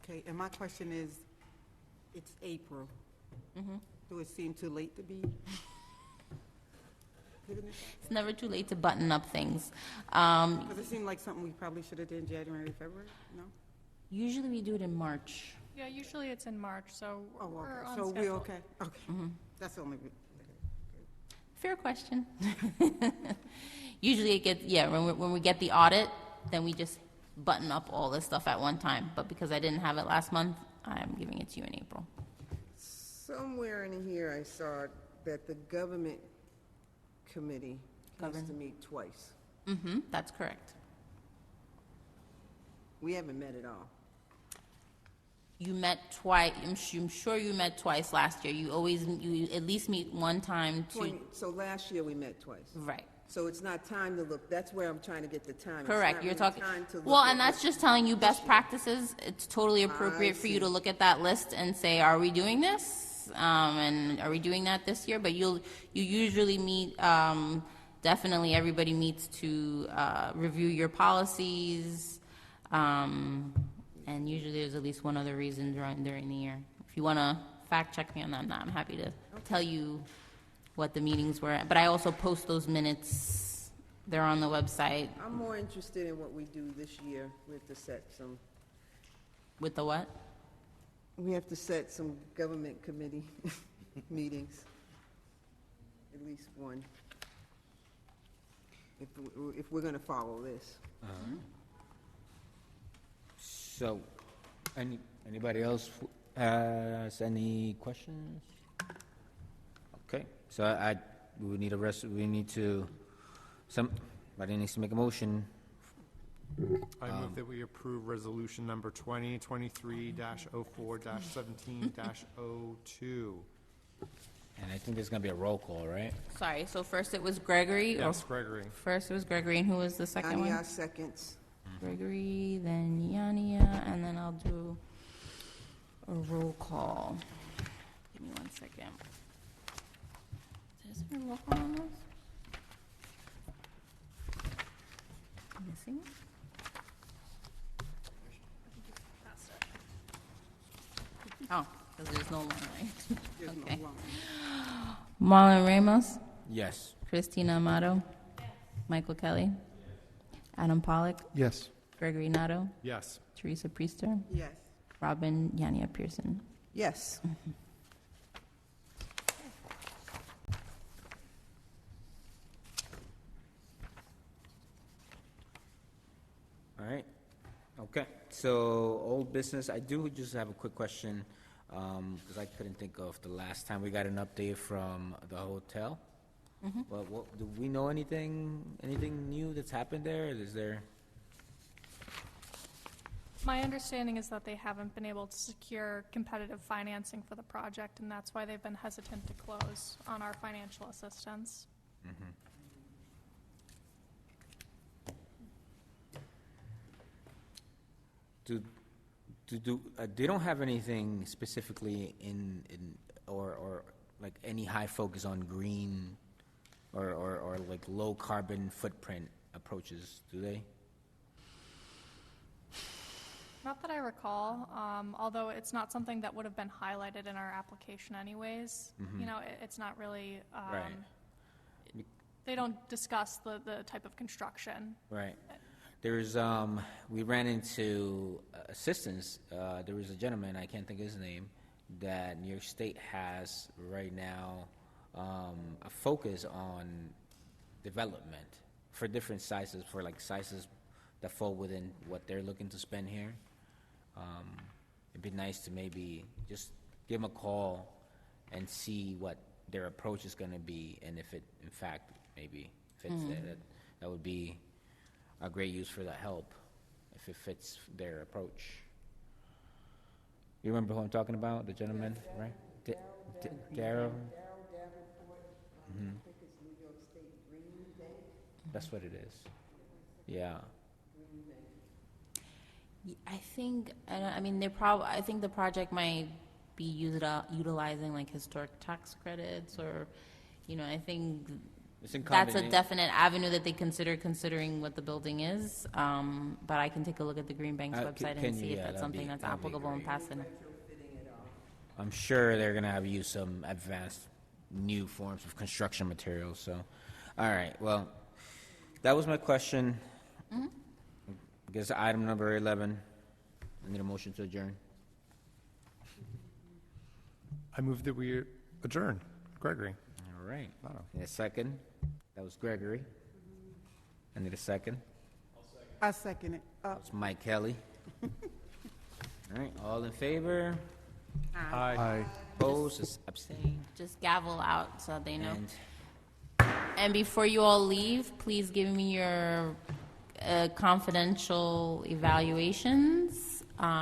[SPEAKER 6] Okay, and my question is, it's April. Do it seem too late to be?
[SPEAKER 3] It's never too late to button up things.
[SPEAKER 6] Does it seem like something we probably should have done in January, February? No?
[SPEAKER 3] Usually we do it in March.
[SPEAKER 9] Yeah, usually it's in March, so
[SPEAKER 6] Oh,
[SPEAKER 9] we're
[SPEAKER 6] okay,
[SPEAKER 9] on
[SPEAKER 6] so
[SPEAKER 9] schedule.
[SPEAKER 6] we're okay? Okay. That's the only,
[SPEAKER 3] Fair question. Usually it gets, when we get the audit, then we just button up all this stuff at one time. But because I didn't have it last month, I'm giving it to you in April.
[SPEAKER 8] Somewhere in here I saw that the government committee has to meet twice.
[SPEAKER 3] That's correct.
[SPEAKER 8] We haven't met at all.
[SPEAKER 3] You met twice, I'm sure you met twice last year. You at least meet one time to,
[SPEAKER 8] So last year we met twice.
[SPEAKER 3] right.
[SPEAKER 8] So it's not time to look, that's where I'm trying to get the time.
[SPEAKER 3] Correct, you're talking,
[SPEAKER 8] Well,
[SPEAKER 3] well, and that's just telling you best practices. It's totally appropriate for you
[SPEAKER 8] see.
[SPEAKER 3] to look at that list and say, are we doing this? And are we doing that this year? But you usually meet, definitely everybody meets to review your policies, and usually there's at least one other reason during the year. If you want to fact check me on that, I'm happy to tell you what the meetings were. But I also post those minutes. They're on the website.
[SPEAKER 8] I'm more interested in what we do this year. We have to set some,
[SPEAKER 3] With the what?
[SPEAKER 8] we have to set some government committee meetings. At least one. If we're gonna follow this.
[SPEAKER 1] So, anybody else has any questions? Okay, so we need somebody needs to make a motion.
[SPEAKER 5] I move that we approve resolution number 2023-04-17-02.
[SPEAKER 1] And I think there's gonna be a roll call, right?
[SPEAKER 3] Sorry, so first it was Gregory?
[SPEAKER 5] Yes, Gregory.
[SPEAKER 3] First it was Gregory, and who was the second one?
[SPEAKER 8] Ania seconds.
[SPEAKER 3] Gregory, then Yania, and then I'll do a roll call. Give me 1 second. Is there a roll call on those? Missing? Oh, because there's no line, right? Okay. Marlon Ramos,
[SPEAKER 1] Yes.
[SPEAKER 3] Christina Amato, Michael Kelly, Adam Pollock,
[SPEAKER 4] Yes.
[SPEAKER 3] Gregory Nato,
[SPEAKER 5] Yes.
[SPEAKER 3] Teresa Priester,
[SPEAKER 6] Yes.
[SPEAKER 3] Robin Yania Pearson.
[SPEAKER 8] Yes.
[SPEAKER 1] All right. Okay. So old business. I do just have a quick question because I couldn't think of the last time we got an update from the hotel. Well, do we know anything new that's happened there? Is there?
[SPEAKER 9] My understanding is that they haven't been able to secure competitive financing for the project, and that's why they've been hesitant to close on our financial assistance.
[SPEAKER 1] They don't have anything specifically in or like any high focus on green or like low carbon footprint approaches, do they?
[SPEAKER 9] Not that I recall, although it's not something that would have been highlighted in our application anyways. You know, it's not really,
[SPEAKER 1] Right.
[SPEAKER 9] they don't discuss the type of construction.
[SPEAKER 1] Right. There's we ran into assistance. There was a gentleman, I can't think of his name, that New York State has right now a focus on development for different sizes, for like sizes that fall within what they're looking to spend here. It'd be nice to maybe just give them a call and see what their approach is going to be, and if it, in fact, maybe fits that would be a great use for that help, if it fits their approach. You remember who I'm talking about, the gentleman, right? Darrow?
[SPEAKER 8] I think it's New York State Green Bank.
[SPEAKER 1] That's what it is. Yeah.
[SPEAKER 3] I think, I mean, I think the project might be utilizing like historic tax credits or, you know, I think
[SPEAKER 1] It's in
[SPEAKER 3] that's a
[SPEAKER 1] combination.
[SPEAKER 3] definite avenue that they considering what the building is. But I can take a look at the Green Bank's website
[SPEAKER 1] can
[SPEAKER 3] and
[SPEAKER 1] you?
[SPEAKER 3] see if
[SPEAKER 1] Yeah,
[SPEAKER 3] that's
[SPEAKER 1] that'd be-
[SPEAKER 3] something that's
[SPEAKER 1] that'd be
[SPEAKER 3] applicable in
[SPEAKER 1] great.
[SPEAKER 3] Pasadena.
[SPEAKER 1] I'm sure they're going to have used some advanced new forms of construction materials. So, all right. Well, that was my question. I guess item number 11. I need a motion to adjourn.
[SPEAKER 5] I move that we adjourn. Gregory.
[SPEAKER 1] All right.
[SPEAKER 5] Nato.
[SPEAKER 1] Need a second? That was Gregory. I need a second.
[SPEAKER 6] I second it.
[SPEAKER 1] That's Mike Kelly. All right. All in favor?
[SPEAKER 5] Aye.
[SPEAKER 4] Aye.
[SPEAKER 1] Opposed? Abstain?
[SPEAKER 3] Just gavel out so they know.
[SPEAKER 1] And
[SPEAKER 3] And before you all leave, please give me your confidential evaluations.